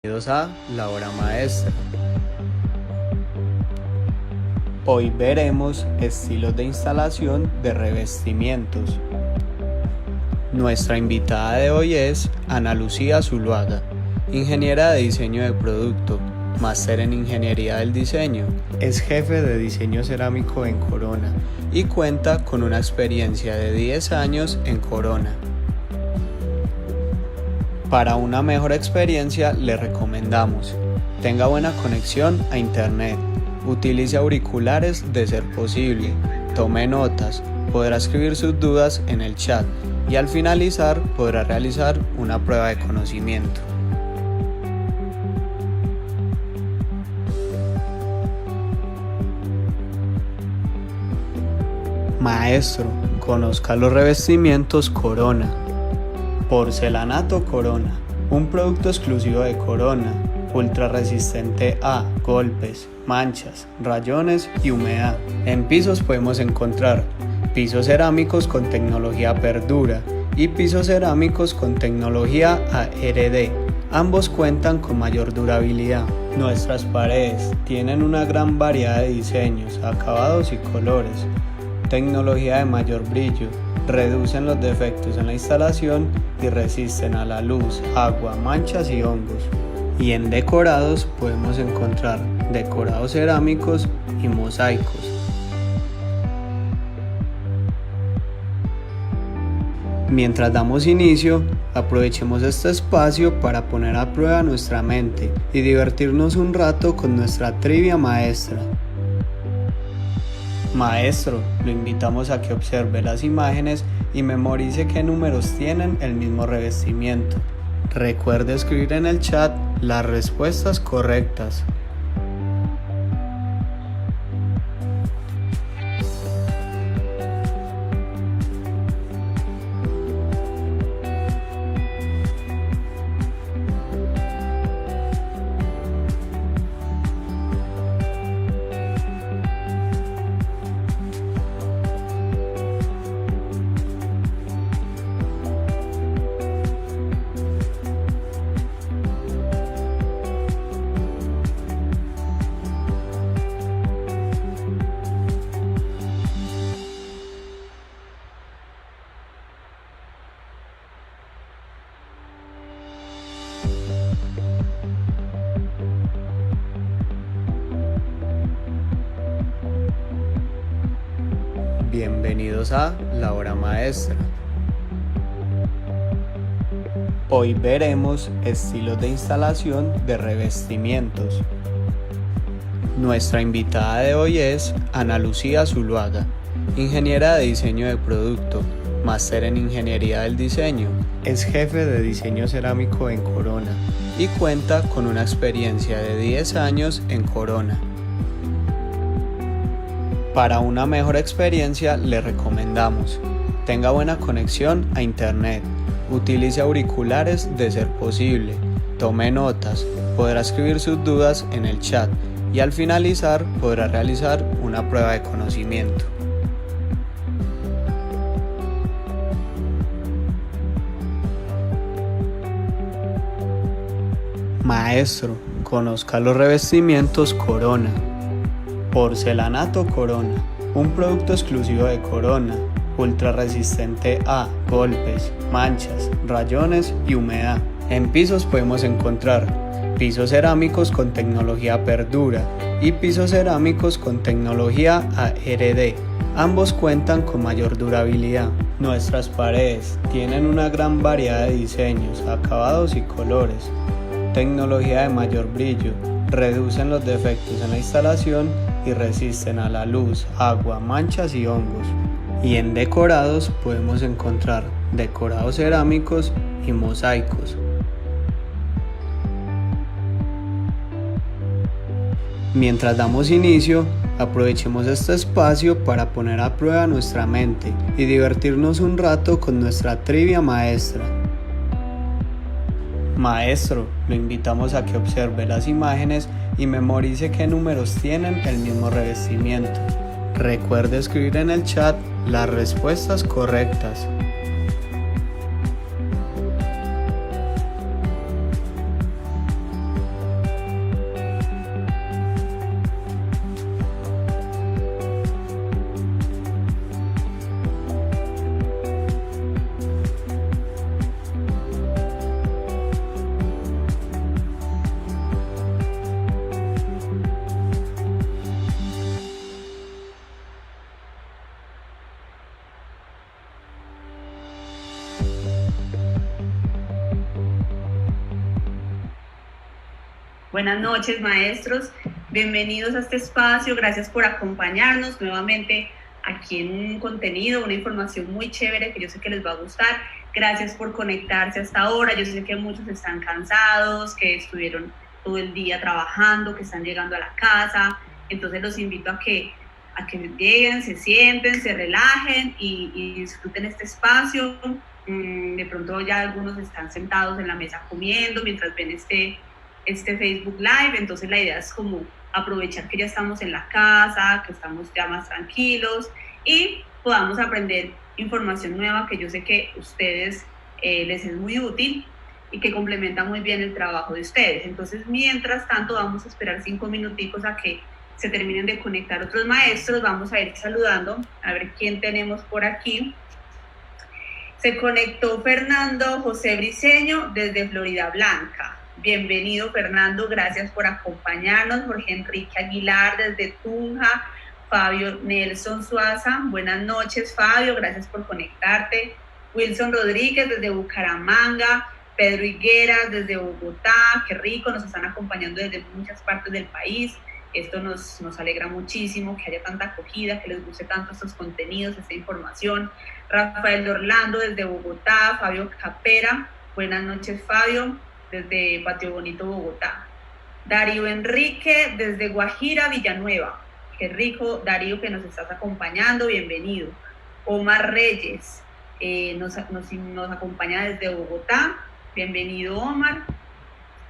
Bienvenidos a La Hora Maestra. Hoy veremos estilos de instalación de revestimientos. Nuestra invitada de hoy es Ana Lucía Zuluaga, ingeniera de diseño de producto, máster en ingeniería del diseño, es jefe de diseño cerámico en Corona y cuenta con una experiencia de 10 años en Corona. Para una mejor experiencia le recomendamos: tenga buena conexión a internet, utilice auriculares de ser posible, tome notas, podrá escribir sus dudas en el chat y al finalizar podrá realizar una prueba de conocimiento. Maestro, conozca los revestimientos Corona. Porcelanato Corona, un producto exclusivo de Corona, ultra resistente a golpes, manchas, rayones y humedad. En pisos podemos encontrar pisos cerámicos con tecnología Perdura y pisos cerámicos con tecnología ARD. Ambos cuentan con mayor durabilidad. Nuestras paredes tienen una gran variedad de diseños, acabados y colores. Tecnología de mayor brillo, reducen los defectos en la instalación y resisten a la luz, agua, manchas y hongos. Y en decorados podemos encontrar decorados cerámicos y mosaicos. Mientras damos inicio, aprovechemos este espacio para poner a prueba nuestra mente y divertirnos un rato con nuestra trivia maestra. Maestro, lo invitamos a que observe las imágenes y memorice qué números tienen el mismo revestimiento. Recuerde escribir en el chat las respuestas correctas. Bienvenidos a La Hora Maestra. Hoy veremos estilos de instalación de revestimientos. Nuestra invitada de hoy es Ana Lucía Zuluaga, ingeniera de diseño de producto, máster en ingeniería del diseño, es jefe de diseño cerámico en Corona y cuenta con una experiencia de 10 años en Corona. Para una mejor experiencia le recomendamos: tenga buena conexión a internet, utilice auriculares de ser posible, tome notas, podrá escribir sus dudas en el chat y al finalizar podrá realizar una prueba de conocimiento. Maestro, conozca los revestimientos Corona. Porcelanato Corona, un producto exclusivo de Corona, ultra resistente a golpes, manchas, rayones y humedad. En pisos podemos encontrar pisos cerámicos con tecnología Perdura y pisos cerámicos con tecnología ARD. Ambos cuentan con mayor durabilidad. Nuestras paredes tienen una gran variedad de diseños, acabados y colores. Tecnología de mayor brillo, reducen los defectos en la instalación y resisten a la luz, agua, manchas y hongos. Y en decorados podemos encontrar decorados cerámicos y mosaicos. Mientras damos inicio, aprovechemos este espacio para poner a prueba nuestra mente y divertirnos un rato con nuestra trivia maestra. Maestro, lo invitamos a que observe las imágenes y memorice qué números tienen el mismo revestimiento. Recuerde escribir en el chat las respuestas correctas. Buenas noches, maestros. Bienvenidos a este espacio. Gracias por acompañarnos nuevamente aquí en un contenido, una información muy chévere que yo sé que les va a gustar. Gracias por conectarse hasta ahora. Yo sé que muchos están cansados, que estuvieron todo el día trabajando, que están llegando a la casa. Entonces los invito a que lleguen, se sienten, se relajen y disfruten este espacio. De pronto ya algunos están sentados en la mesa comiendo mientras ven este Facebook Live, entonces la idea es como aprovechar que ya estamos en la casa, que estamos ya más tranquilos y podamos aprender información nueva que yo sé que a ustedes les es muy útil y que complementa muy bien el trabajo de ustedes. Entonces, mientras tanto, vamos a esperar 5 minuticos a que se terminen de conectar otros maestros. Vamos a ir saludando, a ver quién tenemos por aquí. Se conectó Fernando José Briceño desde Florida Blanca. Bienvenido, Fernando, gracias por acompañarnos. Jorge Enrique Aguilar desde Tunja. Fabio Nelson Suaza, buenas noches, Fabio, gracias por conectarte. Wilson Rodríguez desde Bucaramanga. Pedro Higueras desde Bogotá, qué rico, nos están acompañando desde muchas partes del país. Esto nos alegra muchísimo que haya tanta acogida, que les guste tanto estos contenidos, esta información. Rafael Orlando desde Bogotá. Fabio Capera, buenas noches, Fabio, desde Patio Bonito, Bogotá. Darío Enrique desde Guajira, Villanueva. Qué rico, Darío, que nos estás acompañando, bienvenido. Omar Reyes nos acompaña desde Bogotá, bienvenido, Omar.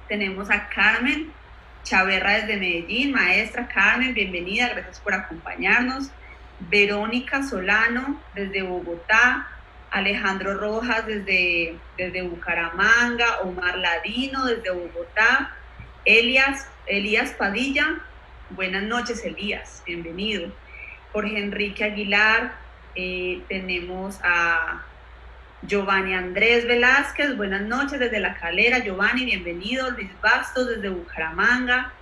Tenemos a Carmen Chaverra desde Medellín. Maestra Carmen, bienvenida, gracias por acompañarnos. Verónica Solano desde Bogotá. Alejandro Rojas desde Bucaramanga. Omar Ladino desde Bogotá. Elías Padilla, buenas noches, Elías, bienvenido. Jorge Enrique Aguilar, tenemos a Giovanni Andrés Velázquez, buenas noches desde La Calera. Giovanni, bienvenido. Luis Bastos desde Bucaramanga.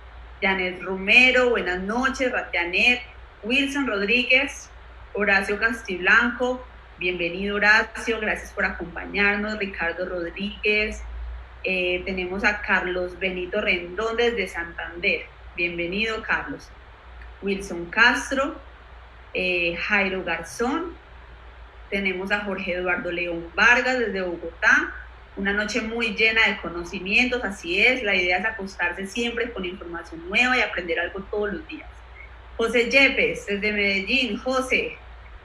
Janet Romero, buenas noches. Janet. Wilson Rodríguez. Horacio Castiblanco, bienvenido, Horacio, gracias por acompañarnos. Ricardo Rodríguez. Tenemos a Carlos Benito Rendón desde Santander, bienvenido, Carlos. Wilson Castro. Jairo Garzón. Tenemos a Jorge Eduardo León Vargas desde Bogotá. Una noche muy llena de conocimientos, así es. La idea es acostarse siempre con información nueva y aprender algo todos los días. José Yepes desde Medellín. José,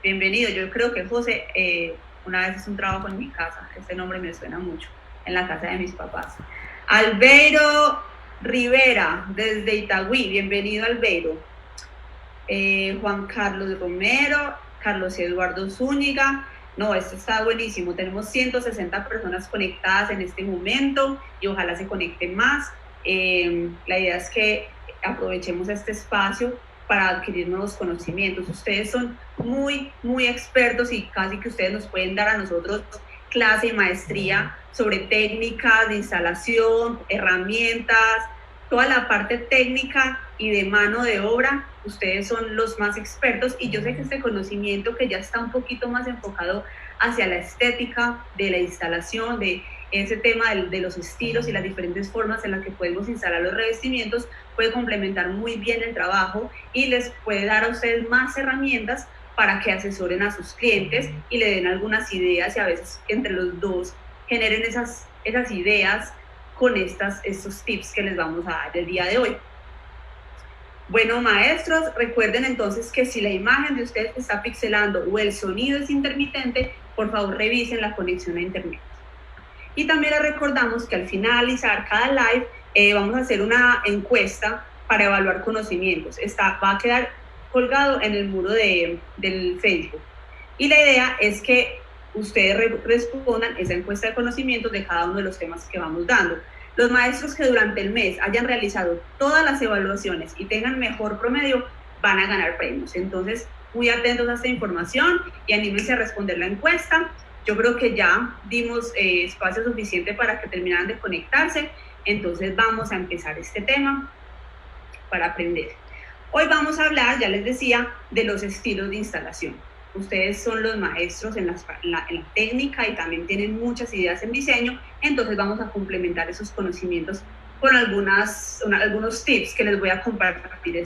bienvenido. Yo creo que José una vez hizo un trabajo en mi casa. Este nombre me suena mucho, en la casa de mis papás. Albeiro Rivera desde Itagüí. Bienvenido, Albeiro. Juan Carlos Romero. Carlos Eduardo Zúñiga. No, esto está buenísimo. Tenemos 160 personas conectadas en este momento y ojalá se conecten más. La idea es que aprovechemos este espacio para adquirir nuevos conocimientos. Ustedes son muy, muy expertos y casi que ustedes nos pueden dar a nosotros clase y maestría sobre técnicas de instalación, herramientas, toda la parte técnica y de mano de obra. Ustedes son los más expertos y yo sé que este conocimiento que ya está un poquito más enfocado hacia la estética de la instalación, de ese tema de los estilos y las diferentes formas en las que podemos instalar los revestimientos, puede complementar muy bien el trabajo y les puede dar a ustedes más herramientas para que asesoren a sus clientes y le den algunas ideas y a veces entre los dos generen esas ideas con estos tips que les vamos a dar el día de hoy. Bueno, maestros, recuerden entonces que si la imagen de ustedes está pixelando o el sonido es intermitente, por favor revisen la conexión a internet. Y también les recordamos que al finalizar cada live vamos a hacer una encuesta para evaluar conocimientos. Va a quedar colgado en el muro del Facebook. Y la idea es que ustedes respondan esa encuesta de conocimientos de cada uno de los temas que vamos dando. Los maestros que durante el mes hayan realizado todas las evaluaciones y tengan mejor promedio van a ganar premios. Entonces, muy atentos a esta información y anímense a responder la encuesta. Yo creo que ya dimos espacio suficiente para que terminaran de conectarse. Entonces, vamos a empezar este tema para aprender. Hoy vamos a hablar, ya les decía, de los estilos de instalación. Ustedes son los maestros en la técnica y también tienen muchas ideas en diseño, entonces vamos a complementar esos conocimientos con algunos tips que les voy a compartir.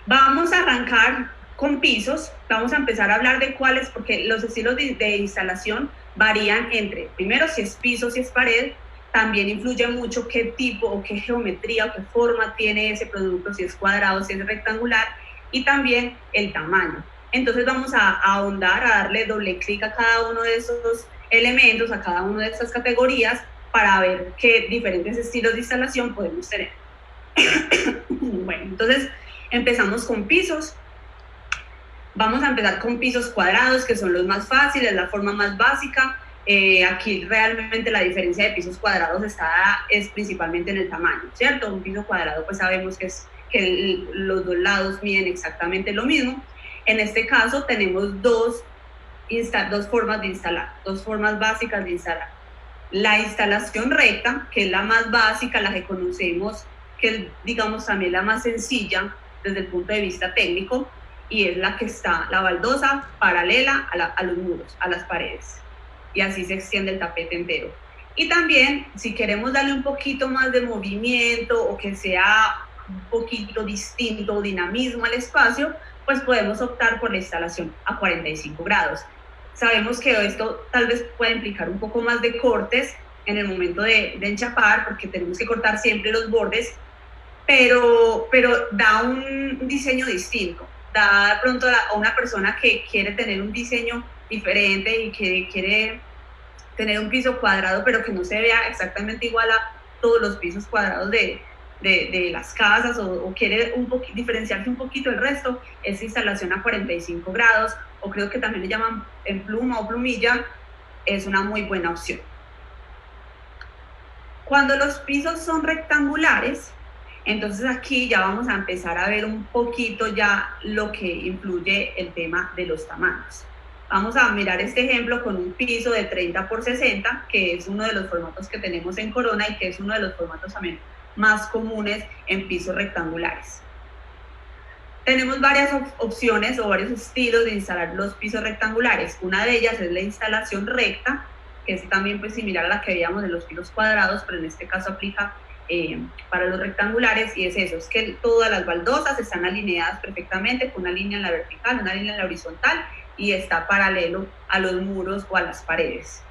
Vamos a arrancar con pisos, vamos a empezar a hablar de cuáles, porque los estilos de instalación varían entre, primero, si es piso, si es pared, también influye mucho qué tipo o qué geometría o qué forma tiene ese producto, si es cuadrado, si es rectangular, y también el tamaño. Entonces vamos a ahondar, a darle doble clic a cada uno de esos elementos, a cada una de estas categorías, para ver qué diferentes estilos de instalación podemos tener. Bueno, entonces empezamos con pisos. Vamos a empezar con pisos cuadrados, que son los más fáciles, la forma más básica. Aquí realmente la diferencia de pisos cuadrados es principalmente en el tamaño, ¿cierto? Un piso cuadrado pues sabemos que los dos lados miden exactamente lo mismo. En este caso tenemos dos formas de instalar, dos formas básicas de instalar. La instalación recta, que es la más básica, la que conocemos, que es, digamos, también la más sencilla desde el punto de vista técnico, y es la que está la baldosa paralela a los muros, a las paredes, y así se extiende el tapete entero. Y también, si queremos darle un poquito más de movimiento o que sea un poquito distinto, dinamismo al espacio, pues podemos optar por la instalación a 45 grados. Sabemos que esto tal vez puede implicar un poco más de cortes en el momento de enchapar, porque tenemos que cortar siempre los bordes, pero da un diseño distinto. Da de pronto a una persona que quiere tener un diseño diferente y que quiere tener un piso cuadrado, pero que no se vea exactamente igual a todos los pisos cuadrados de las casas, o quiere diferenciarse un poquito del resto, esa instalación a 45 grados, o creo que también le llaman en pluma o plumilla, es una muy buena opción. Cuando los pisos son rectangulares, entonces aquí ya vamos a empezar a ver un poquito ya lo que influye el tema de los tamaños. Vamos a mirar este ejemplo con un piso de 30 por 60, que es uno de los formatos que tenemos en Corona y que es uno de los formatos también más comunes en pisos rectangulares. Tenemos varias opciones o varios estilos de instalar los pisos rectangulares. Una de ellas es la instalación recta, que es también pues similar a la que veíamos en los pisos cuadrados, pero en este caso aplica para los rectangulares, y es eso, es que todas las baldosas están alineadas perfectamente con una línea en la vertical, una línea en la horizontal, y está paralelo a los muros o a las paredes.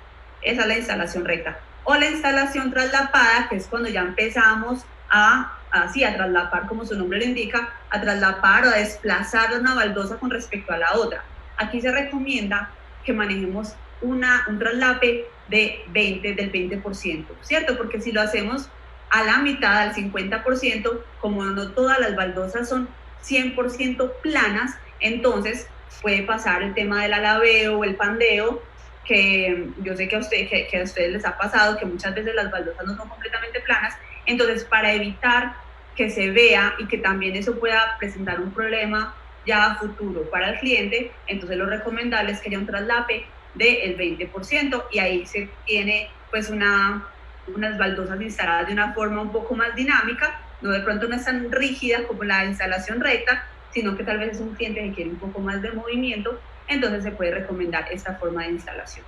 Esa es la instalación recta. O la instalación traslapada, que es cuando ya empezamos a traslapar, como su nombre lo indica, a traslapar o a desplazar una baldosa con respecto a la otra. Aquí se recomienda que manejemos un traslape del 20%, ¿cierto? Porque si lo hacemos a la mitad, al 50%, como no todas las baldosas son 100% planas, entonces puede pasar el tema del alabeo o el pandeo, que yo sé que a ustedes les ha pasado, que muchas veces las baldosas no son completamente planas. Entonces, para evitar que se vea y que también eso pueda presentar un problema ya a futuro para el cliente, entonces lo recomendable es que haya un traslape del 20%, y ahí se tiene pues unas baldosas instaladas de una forma un poco más dinámica, de pronto no es tan rígida como la instalación recta, sino que tal vez es un cliente que quiere un poco más de movimiento, entonces se puede recomendar esta forma de instalación.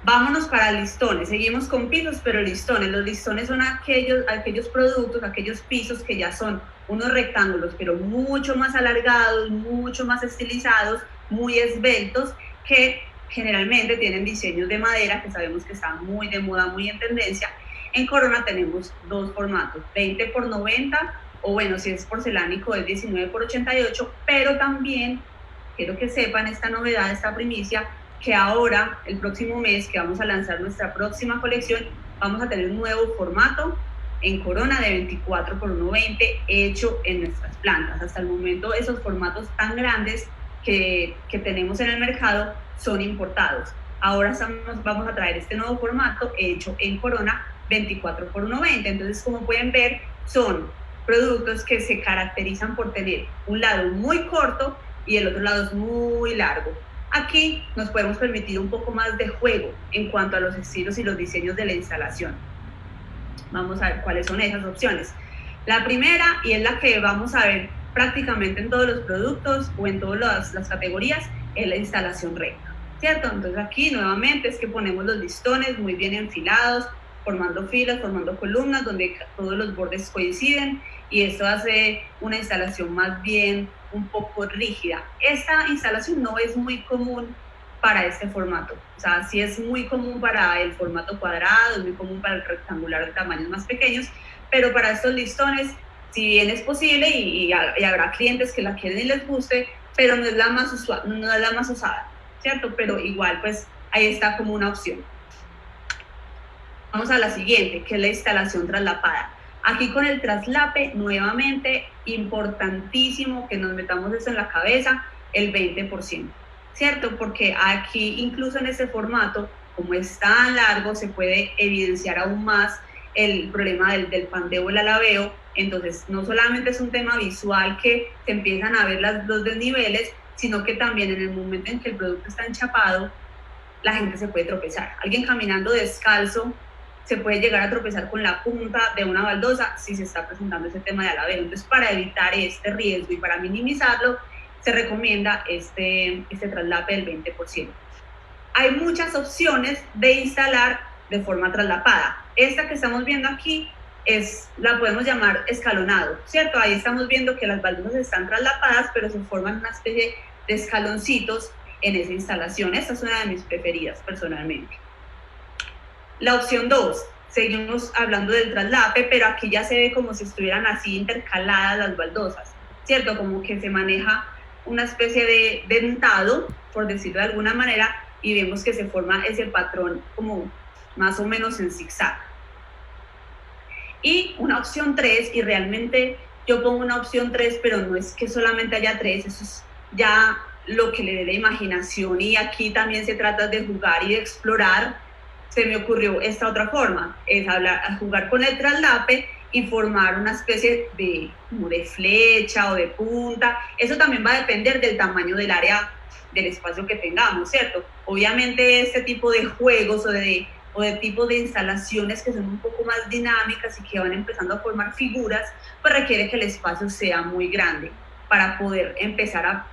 Vámonos para listones, seguimos con pisos, pero listones. Los listones son aquellos productos, aquellos pisos que ya son unos rectángulos, pero mucho más alargados, mucho más estilizados, muy esbeltos, que generalmente tienen diseños de madera, que sabemos que están muy de moda, muy en tendencia. En Corona tenemos dos formatos, 20 por 90, o bueno, si es porcelánico es 19 por 88, pero también quiero que sepan esta novedad, esta primicia, que ahora, el próximo mes, que vamos a lanzar nuestra próxima colección, vamos a tener un nuevo formato en Corona de 24 por 1,20 hecho en nuestras plantas. Hasta el momento esos formatos tan grandes que tenemos en el mercado son importados. Ahora vamos a traer este nuevo formato hecho en Corona 24 por 1,20. Entonces, como pueden ver, son productos que se caracterizan por tener un lado muy corto y el otro lado es muy largo. Aquí nos podemos permitir un poco más de juego en cuanto a los estilos y los diseños de la instalación. Vamos a ver cuáles son esas opciones. La primera, y es la que vamos a ver prácticamente en todos los productos o en todas las categorías, es la instalación recta, ¿cierto? Entonces aquí nuevamente es que ponemos los listones muy bien enfilados, formando filas, formando columnas, donde todos los bordes coinciden, y esto hace una instalación más bien un poco rígida. Esta instalación no es muy común para este formato, o sea, sí es muy común para el formato cuadrado, es muy común para el rectangular de tamaños más pequeños, pero para estos listones, si bien es posible y habrá clientes que la quieren y les guste, pero no es la más usada, ¿cierto? Pero igual, pues ahí está como una opción. Vamos a la siguiente, que es la instalación traslapada. Aquí con el traslape, nuevamente, importantísimo que nos metamos eso en la cabeza, el 20%, ¿cierto? Porque aquí, incluso en este formato, como es tan largo, se puede evidenciar aún más el problema del pandeo o el alabeo. Entonces, no solamente es un tema visual que se empiezan a ver los desniveles, sino que también en el momento en que el producto está enchapado, la gente se puede tropezar. Alguien caminando descalzo se puede llegar a tropezar con la punta de una baldosa si se está presentando ese tema de alabeo. Entonces, para evitar este riesgo y para minimizarlo, se recomienda este traslape del 20%. Hay muchas opciones de instalar de forma traslapada. Esta que estamos viendo aquí la podemos llamar escalonado, ¿cierto? Ahí estamos viendo que las baldosas están traslapadas, pero se forman una especie de escaloncitos en esa instalación. Esta es una de mis preferidas personalmente. La opción 2, seguimos hablando del traslape, pero aquí ya se ve como si estuvieran así intercaladas las baldosas, ¿cierto? Como que se maneja una especie de dentado, por decirlo de alguna manera, y vemos que se forma ese patrón como más o menos en zigzag. Y una opción 3, y realmente yo pongo una opción 3, pero no es que solamente haya 3, eso es ya lo que le dé la imaginación, y aquí también se trata de jugar y de explorar. Se me ocurrió esta otra forma, es jugar con el traslape y formar una especie como de flecha o de punta. Eso también va a depender del tamaño del área, del espacio que tengamos, ¿cierto? Obviamente este tipo de juegos o de tipo de instalaciones que son un poco más dinámicas y que van empezando a formar figuras, pues requiere que el espacio sea muy grande para poder empezar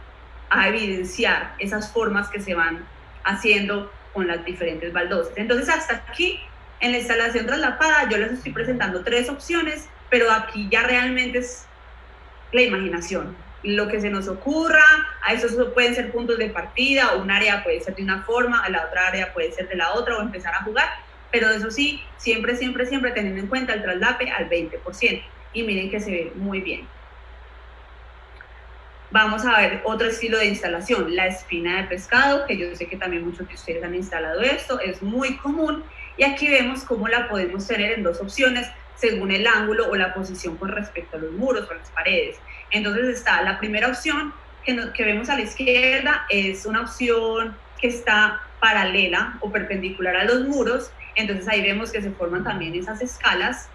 a evidenciar esas formas que se van haciendo con las diferentes baldosas. Entonces, hasta aquí, en la instalación traslapada, yo les estoy presentando 3 opciones, pero aquí ya realmente es la imaginación, lo que se nos ocurra. A esos pueden ser puntos de partida, o un área puede ser de una forma, a la otra área puede ser de la otra, o empezar a jugar, pero eso sí, siempre teniendo en cuenta el traslape al 20%, y miren que se ve muy bien. Vamos a ver otro estilo de instalación, la espina de pescado, que yo sé que también muchos de ustedes han instalado esto, es muy común, y aquí vemos cómo la podemos tener en 2 opciones, según el ángulo o la posición con respecto a los muros o a las paredes. Entonces está la primera opción que vemos a la izquierda, es una opción que está paralela o perpendicular a los muros, entonces ahí vemos que se forman también esas escalas.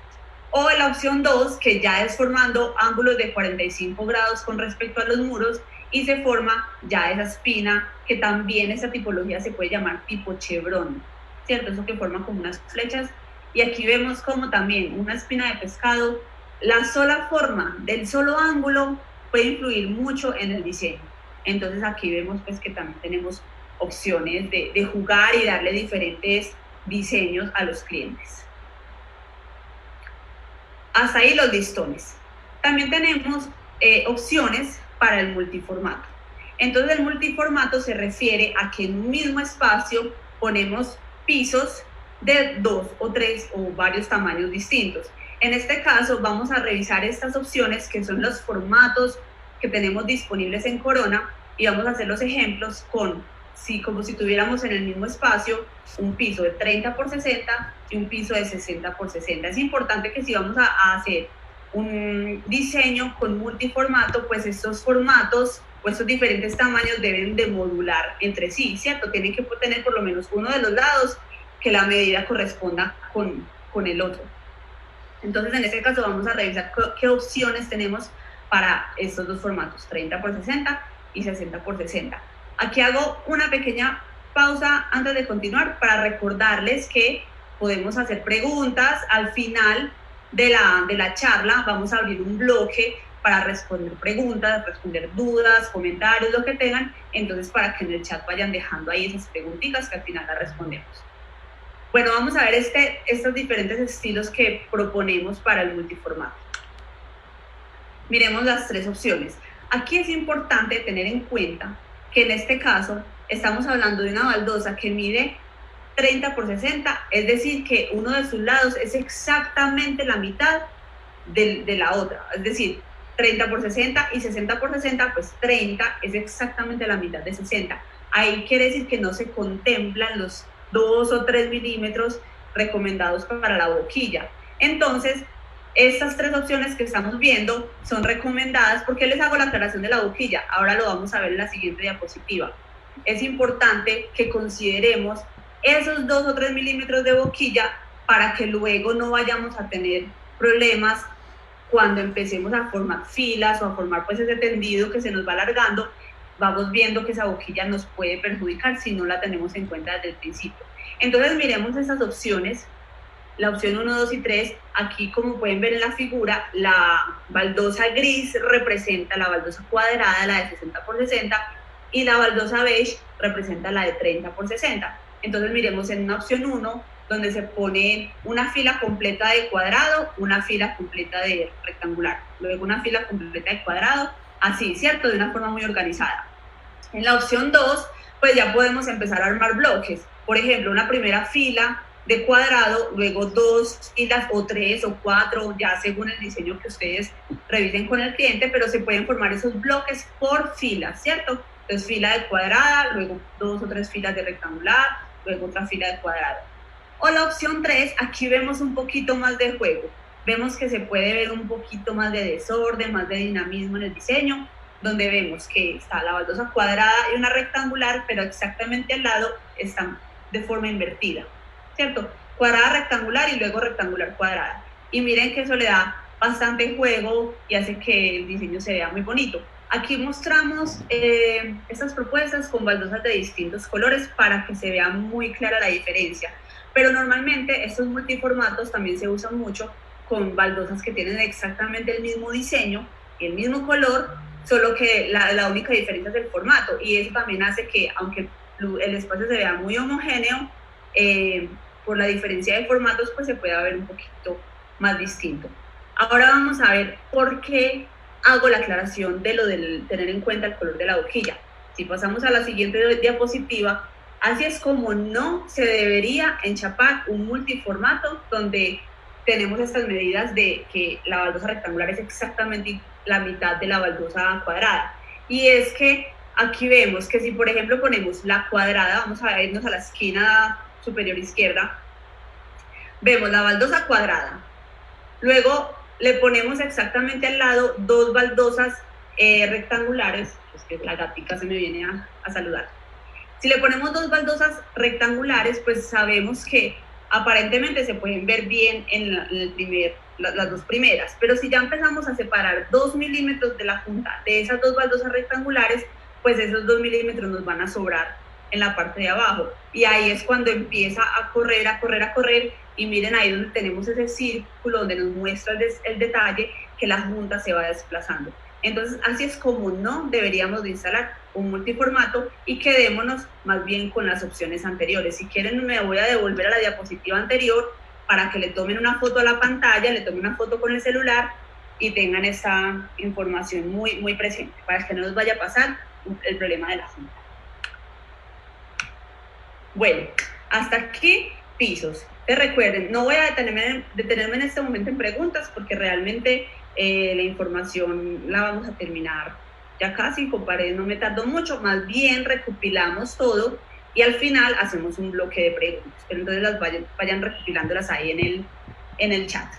O la opción 2, que ya es formando ángulos de 45 grados con respecto a los muros, y se forma ya esa espina, que también esa tipología se puede llamar tipo chevrón, ¿cierto? Eso que forma como unas flechas. Y aquí vemos como también una espina de pescado, la sola forma del solo ángulo puede influir mucho en el diseño. Entonces aquí vemos pues que también tenemos opciones de jugar y darle diferentes diseños a los clientes. Hasta ahí los listones. También tenemos opciones para el multiformato. Entonces el multiformato se refiere a que en un mismo espacio ponemos pisos de 2 o 3 o varios tamaños distintos. En este caso vamos a revisar estas opciones, que son los formatos que tenemos disponibles en Corona, y vamos a hacer los ejemplos como si tuviéramos en el mismo espacio un piso de 30 por 60 y un piso de 60 por 60. Es importante que si vamos a hacer un diseño con multiformato, pues estos formatos o estos diferentes tamaños deben de modular entre sí, ¿cierto? Tienen que tener por lo menos uno de los lados que la medida corresponda con el otro. Entonces, en este caso vamos a revisar qué opciones tenemos para estos 2 formatos, 30 por 60 y 60 por 60. Aquí hago una pequeña pausa antes de continuar para recordarles que podemos hacer preguntas. Al final de la charla vamos a abrir un bloque para responder preguntas, responder dudas, comentarios, lo que tengan. Entonces, para que en el chat vayan dejando ahí esas preguntitas que al final las respondemos. Bueno, vamos a ver estos diferentes estilos que proponemos para el multiformato. Miremos las tres opciones. Aquí es importante tener en cuenta que en este caso estamos hablando de una baldosa que mide 30 por 60, es decir, que uno de sus lados es exactamente la mitad de la otra, es decir, 30 por 60 y 60 por 60, pues 30 es exactamente la mitad de 60. Ahí quiere decir que no se contemplan los 2 o 3 milímetros recomendados para la boquilla. Entonces, estas tres opciones que estamos viendo son recomendadas. ¿Por qué les hago la aclaración de la boquilla? Ahora lo vamos a ver en la siguiente diapositiva. Es importante que consideremos esos 2 o 3 milímetros de boquilla para que luego no vayamos a tener problemas cuando empecemos a formar filas o a formar pues ese tendido que se nos va alargando. Vamos viendo que esa boquilla nos puede perjudicar si no la tenemos en cuenta desde el principio. Entonces miremos esas opciones. La opción 1, 2 y 3, aquí como pueden ver en la figura, la baldosa gris representa la baldosa cuadrada, la de 60 por 60, y la baldosa beige representa la de 30 por 60. Entonces miremos en una opción 1, donde se pone una fila completa de cuadrado, una fila completa de rectangular, luego una fila completa de cuadrado, así, ¿cierto? De una forma muy organizada. En la opción 2, pues ya podemos empezar a armar bloques. Por ejemplo, una primera fila de cuadrado, luego 2 filas o 3 o 4, ya según el diseño que ustedes revisen con el cliente, pero se pueden formar esos bloques por filas, ¿cierto? Entonces fila de cuadrada, luego 2 o 3 filas de rectangular, luego otra fila de cuadrado. O la opción 3, aquí vemos un poquito más de juego, vemos que se puede ver un poquito más de desorden, más de dinamismo en el diseño, donde vemos que está la baldosa cuadrada y una rectangular, pero exactamente al lado están de forma invertida, ¿cierto? Cuadrada, rectangular y luego rectangular, cuadrada. Y miren que eso le da bastante juego y hace que el diseño se vea muy bonito. Aquí mostramos estas propuestas con baldosas de distintos colores para que se vea muy clara la diferencia. Pero normalmente estos multiformatos también se usan mucho con baldosas que tienen exactamente el mismo diseño y el mismo color, solo que la única diferencia es el formato. Y eso también hace que, aunque el espacio se vea muy homogéneo, por la diferencia de formatos, pues se pueda ver un poquito más distinto. Ahora vamos a ver por qué hago la aclaración de lo del tener en cuenta el color de la boquilla. Si pasamos a la siguiente diapositiva, así es como no se debería enchapar un multiformato donde tenemos estas medidas de que la baldosa rectangular es exactamente la mitad de la baldosa cuadrada. Y es que aquí vemos que si por ejemplo ponemos la cuadrada, vamos a irnos a la esquina superior izquierda, vemos la baldosa cuadrada, luego le ponemos exactamente al lado 2 baldosas rectangulares, es que la gatica se me viene a saludar. Si le ponemos 2 baldosas rectangulares, pues sabemos que aparentemente se pueden ver bien en las 2 primeras, pero si ya empezamos a separar 2 milímetros de la punta de esas 2 baldosas rectangulares, pues esos 2 milímetros nos van a sobrar en la parte de abajo, y ahí es cuando empieza a correr, y miren ahí donde tenemos ese círculo donde nos muestra el detalle que la junta se va desplazando. Entonces así es como no deberíamos de instalar un multiformato, y quedémonos más bien con las opciones anteriores. Si quieren me voy a devolver a la diapositiva anterior para que le tomen una foto a la pantalla, le tomen una foto con el celular y tengan esa información muy, muy presente para que no nos vaya a pasar el problema de la junta. Bueno, hasta aquí pisos. Te recuerden, no voy a detenerme en este momento en preguntas porque realmente la información la vamos a terminar ya casi, con paredes no me tardo mucho, más bien recopilamos todo y al final hacemos un bloque de preguntas, pero entonces las vayan recopilándolas ahí en el chat.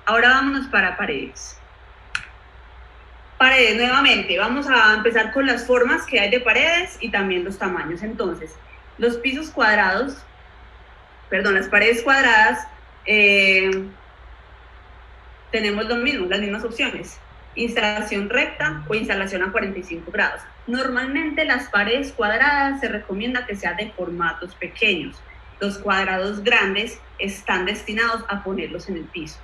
Ahora vámonos para paredes. Paredes nuevamente, vamos a empezar con las formas que hay de paredes y también los tamaños. Entonces, los pisos cuadrados, las paredes cuadradas, tenemos lo mismo, las mismas opciones. Instalación recta o instalación a 45 grados. Normalmente las paredes cuadradas se recomienda que sean de formatos pequeños. Los cuadrados grandes están destinados a ponerlos en el piso.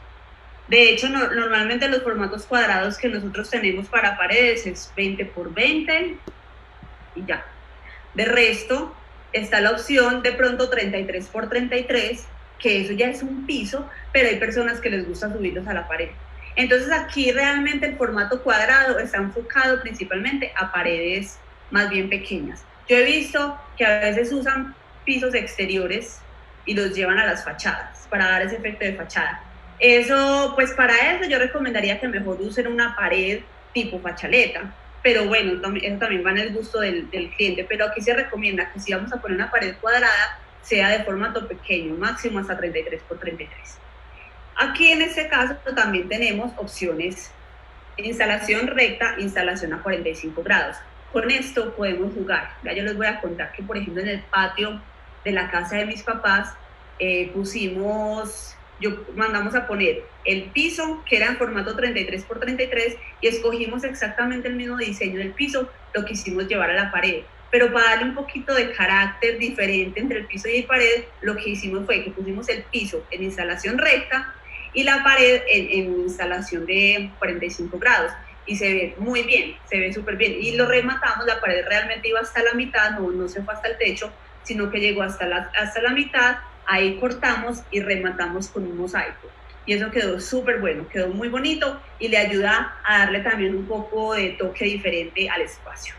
De hecho, normalmente los formatos cuadrados que nosotros tenemos para paredes es 20 por 20 y ya. De resto, está la opción de pronto 33 por 33, que eso ya es un piso, pero hay personas que les gusta subirlos a la pared. Entonces aquí realmente el formato cuadrado está enfocado principalmente a paredes más bien pequeñas. Yo he visto que a veces usan pisos exteriores y los llevan a las fachadas para dar ese efecto de fachada. Eso, pues para eso yo recomendaría que mejor usen una pared tipo fachaleta, pero bueno, eso también va en el gusto del cliente, pero aquí se recomienda que si vamos a poner una pared cuadrada, sea de formato pequeño, máximo hasta 33 por 33. Aquí en este caso también tenemos opciones: instalación recta, instalación a 45 grados. Con esto podemos jugar. Ya yo les voy a contar que, por ejemplo, en el patio de la casa de mis papás mandamos a poner el piso, que era en formato 33 por 33, y escogimos exactamente el mismo diseño del piso, lo quisimos llevar a la pared. Pero para darle un poquito de carácter diferente entre el piso y la pared, lo que hicimos fue que pusimos el piso en instalación recta y la pared en instalación de 45 grados. Y se ve muy bien, se ve súper bien. Y lo rematamos, la pared realmente iba hasta la mitad, no se fue hasta el techo, sino que llegó hasta la mitad. Ahí cortamos y rematamos con un mosaico. Y eso quedó súper bueno, quedó muy bonito y le ayuda a darle también un poco de toque diferente al espacio.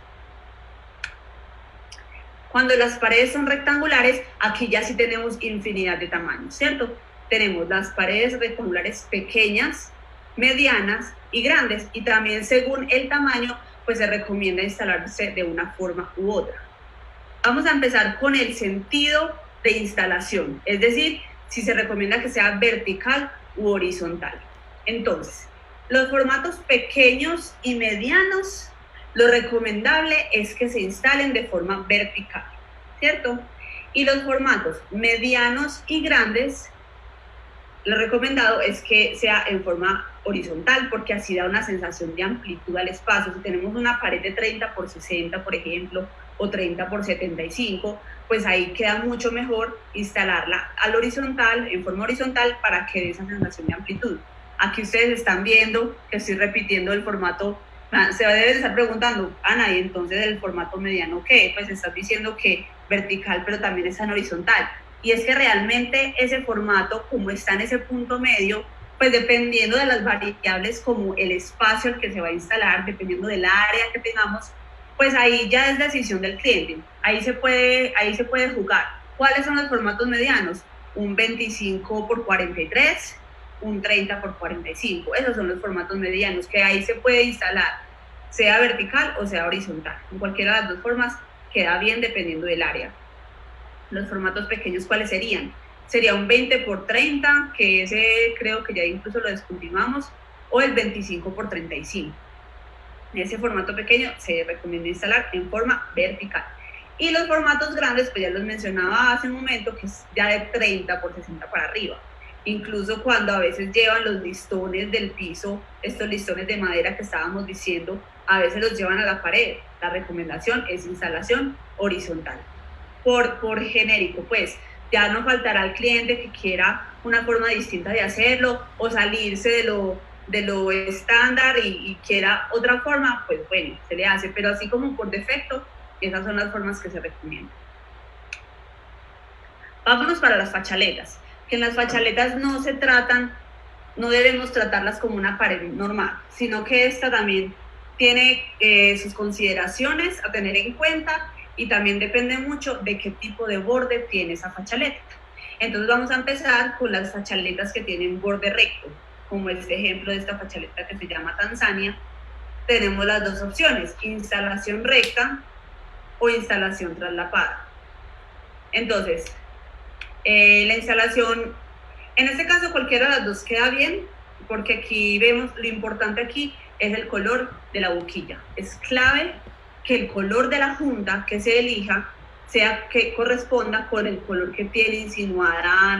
Cuando las paredes son rectangulares, aquí ya sí tenemos infinidad de tamaños, ¿cierto? Tenemos las paredes rectangulares pequeñas, medianas y grandes, y también según el tamaño, pues se recomienda instalarse de una forma u otra. Vamos a empezar con el sentido de instalación, es decir, si se recomienda que sea vertical u horizontal. Entonces, los formatos pequeños y medianos, lo recomendable es que se instalen de forma vertical, ¿cierto? Y los formatos medianos y grandes, lo recomendado es que sea en forma horizontal, porque así da una sensación de amplitud al espacio. Si tenemos una pared de 30 por 60, por ejemplo, o 30 por 75, pues ahí queda mucho mejor instalarla al horizontal, en forma horizontal, para que dé esa sensación de amplitud. Aquí ustedes están viendo que estoy repitiendo el formato. Se debe estar preguntando, Ana, ¿y entonces el formato mediano qué? Pues estás diciendo que vertical, pero también está en horizontal. Y es que realmente ese formato, como está en ese punto medio, pues dependiendo de las variables como el espacio al que se va a instalar, dependiendo del área que tengamos, pues ahí ya es decisión del cliente. Ahí se puede jugar. ¿Cuáles son los formatos medianos? Un 25 por 43, un 30 por 45. Esos son los formatos medianos que ahí se puede instalar, sea vertical o sea horizontal. En cualquiera de las dos formas queda bien dependiendo del área. Los formatos pequeños, ¿cuáles serían? Sería un 20 por 30, que ese creo que ya incluso lo descontinuamos, o el 25 por 35. Ese formato pequeño se recomienda instalar en forma vertical. Y los formatos grandes, pues ya los mencionaba hace un momento, que es ya de 30 por 60 para arriba. Incluso cuando a veces llevan los listones del piso, estos listones de madera que estábamos diciendo, a veces los llevan a la pared. La recomendación es instalación horizontal. Por genérico, pues ya no faltará al cliente que quiera una forma distinta de hacerlo o salirse de lo estándar y quiera otra forma, pues bueno, se le hace, pero así como por defecto, esas son las formas que se recomiendan. Vámonos para las fachaletas, que en las fachaletas no debemos tratarlas como una pared normal, sino que esta también tiene sus consideraciones a tener en cuenta, y también depende mucho de qué tipo de borde tiene esa fachaleta. Entonces vamos a empezar con las fachaletas que tienen borde recto, como este ejemplo de esta fachaleta que se llama Tanzania. Tenemos las dos opciones: instalación recta o instalación traslapada. Entonces, la instalación, en este caso cualquiera de las dos queda bien, porque aquí vemos, lo importante aquí es el color de la boquilla. Es clave que el color de la junta que se elija sea que corresponda con el color que tiene insinuada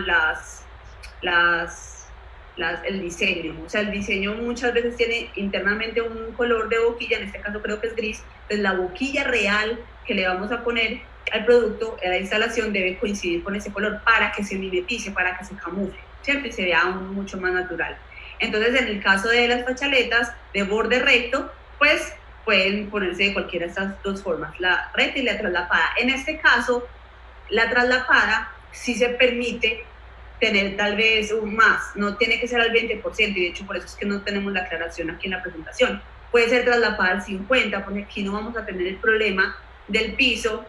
el diseño. O sea, el diseño muchas veces tiene internamente un color de boquilla, en este caso creo que es gris. Entonces la boquilla real que le vamos a poner al producto, a la instalación, debe coincidir con ese color para que se mimetice, para que se camufle, ¿cierto? Y se vea aún mucho más natural. Entonces, en el caso de las fachaletas de borde recto, pues pueden ponerse de cualquiera de estas dos formas, la recta y la traslapada. En este caso, La traslapada sí se permite tener tal vez un más, no tiene que ser al 20%, y de hecho por eso es que no tenemos la aclaración aquí en la presentación. Puede ser traslapada al 50%, porque aquí no vamos a tener el problema del piso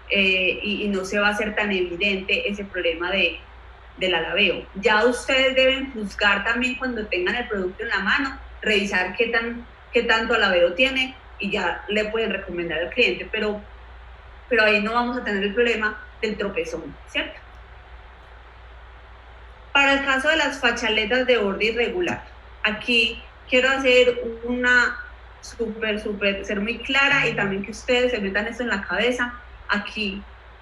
y no se va a hacer tan evidente ese problema del alabeo. Ya ustedes deben juzgar también cuando tengan el producto en la mano, revisar qué tanto alabeo tiene y ya le pueden recomendar al cliente, pero ahí no vamos a tener el problema del tropezón, ¿cierto? Para el caso de las fachaletas de borde irregular, aquí quiero hacer una ser muy clara y también que ustedes se metan esto en la cabeza. Aquí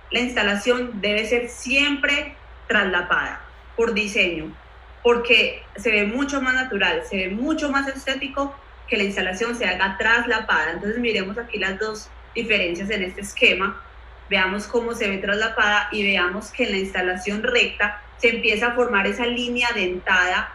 la instalación debe ser siempre traslapada por diseño, porque se ve mucho más natural, se ve mucho más estético que la instalación se haga traslapada. Entonces miremos aquí las dos diferencias en este esquema, veamos cómo se ve traslapada y veamos que en la instalación recta se empieza a formar esa línea dentada,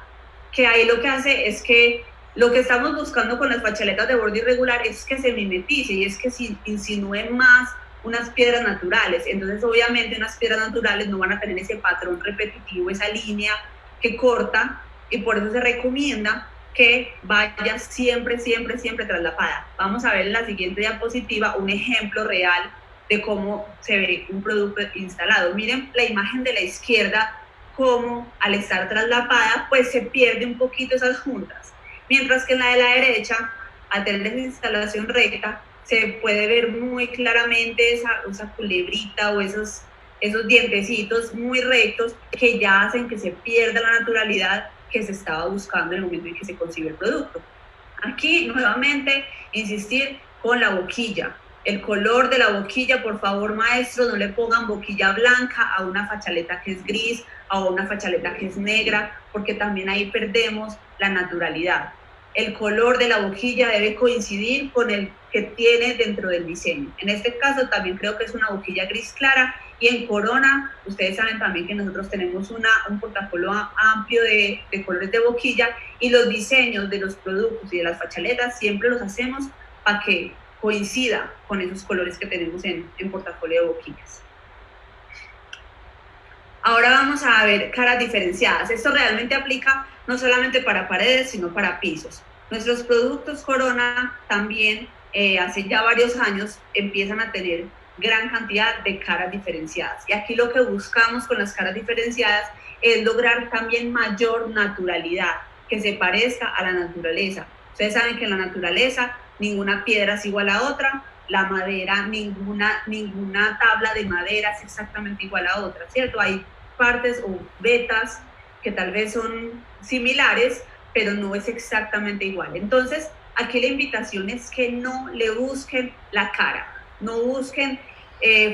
que ahí lo que hace es que lo que estamos buscando con las fachaletas de borde irregular es que se mimetice y es que se insinúen más unas piedras naturales. Entonces obviamente unas piedras naturales no van a tener ese patrón repetitivo, esa línea que corta, y por eso se recomienda que vaya siempre, siempre, siempre traslapada. Vamos a ver en la siguiente diapositiva un ejemplo real de cómo se ve un producto instalado. Miren la imagen de la izquierda, cómo al estar traslapada pues se pierde un poquito esas juntas, mientras que en la de la derecha, al tener esa instalación recta, se puede ver muy claramente esa culebrita o esos dientecitos muy rectos que ya hacen que se pierda la naturalidad que se estaba buscando en el momento en que se concibe el producto. Aquí nuevamente insistir con la boquilla. El color de la boquilla, por favor, maestros, no le pongan boquilla blanca a una fachaleta que es gris, a una fachaleta que es negra, porque también ahí perdemos la naturalidad. El color de la boquilla debe coincidir con el que tiene dentro del diseño. En este caso también creo que es una boquilla gris clara, y en Corona, ustedes saben también que nosotros tenemos un portafolio amplio de colores de boquilla, y los diseños de los productos y de las fachaletas siempre los hacemos para que coincida con esos colores que tenemos en portafolio de boquillas. Ahora vamos a ver caras diferenciadas. Esto realmente aplica no solamente para paredes, sino para pisos. Nuestros productos Corona también hace ya varios años empiezan a tener gran cantidad de caras diferenciadas. Y aquí lo que buscamos con las caras diferenciadas es lograr también mayor naturalidad, que se parezca a la naturaleza. Ustedes saben que en la naturaleza ninguna piedra es igual a otra, la madera, ninguna tabla de madera es exactamente igual a otra, ¿cierto? Hay partes o vetas que tal vez son similares, pero no es exactamente igual. Entonces, aquí la invitación es que no le busquen la cara, no busquen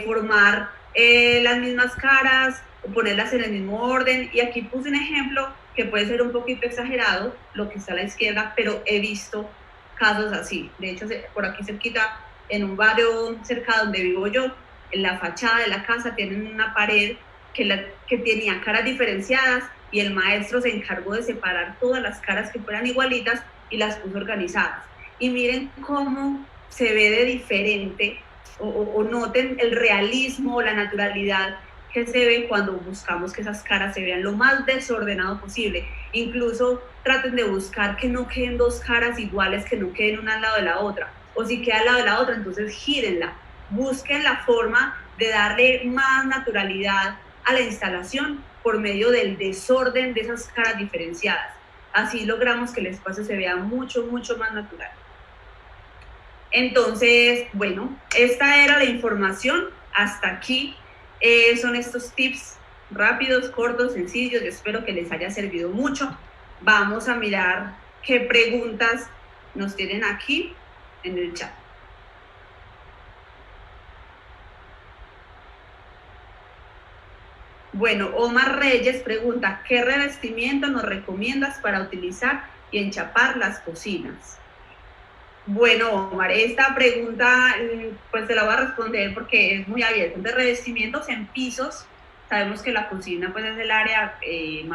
formar las mismas caras o ponerlas en el mismo orden. Y aquí puse un ejemplo que puede ser un poquito exagerado, lo que está a la izquierda, pero he visto casos así. De hecho, por aquí cerquita, en un barrio cerca donde vivo yo, en la fachada de la casa tienen una pared que tenía caras diferenciadas, y el maestro se encargó de separar todas las caras que fueran igualitas y las puso organizadas. Y miren cómo se ve de diferente, o noten el realismo o la naturalidad que se ve cuando buscamos que esas caras se vean lo más desordenado posible. Incluso traten de buscar que no queden dos caras iguales, que no queden una al lado de la otra, o si queda al lado de la otra, entonces gírenla. Busquen la forma de darle más naturalidad a la instalación por medio del desorden de esas caras diferenciadas. Así logramos que el espacio se vea mucho, mucho más natural. Entonces, bueno, esta era la información. Hasta aquí son estos tips rápidos, cortos, sencillos. Yo espero que les haya servido mucho. Vamos a mirar qué preguntas nos tienen aquí en el chat. Bueno, Omar Reyes pregunta, ¿qué revestimiento nos recomiendas para utilizar y enchapar las cocinas? Bueno, Omar, esta pregunta pues se la voy a responder porque es muy abierta. De revestimientos en pisos, sabemos que la cocina pues es el área de